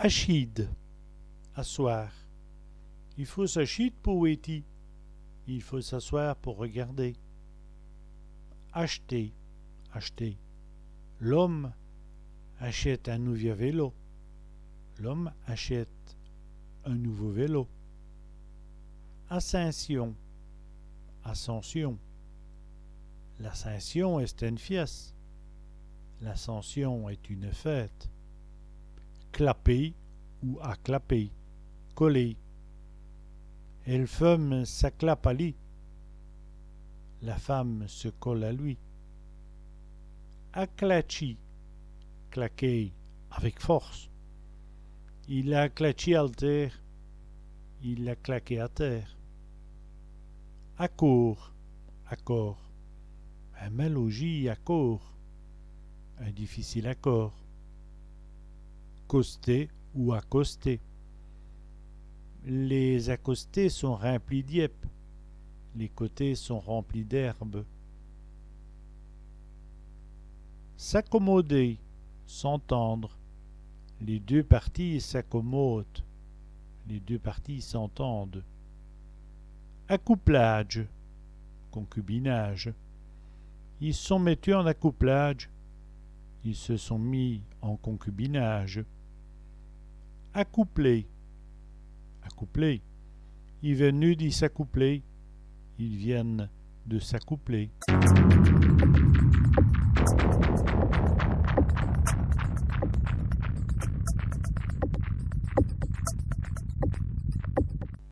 Achid, asseoir. Il faut s'achid pour éti. Il faut s'asseoir pour regarder. Acheter, acheter. L'homme achète un nouveau vélo. L'homme achète un nouveau vélo. Ascension, ascension. L'ascension est une fiesse. L'ascension est une fête. Clapper ou acclapper, coller. Elle femme s'acclape à lui. La femme se colle à lui. Acclachi, claquer avec force. Il a claqué à terre. Il l'a claqué à terre. Accord, accord. Un mélodie accord. Un difficile accord. Coster ou accoster. Les accostés sont remplis d'iep. Les côtés sont remplis d'herbe. S'accommoder, s'entendre. Les deux parties s'accommodent. Les deux parties s'entendent. Accouplage, concubinage. Ils se sont mettus en accouplage. Ils se sont mis en concubinage. Accoupler, accoupler. Ils viennent d'y s'accoupler. Ils viennent de s'accoupler.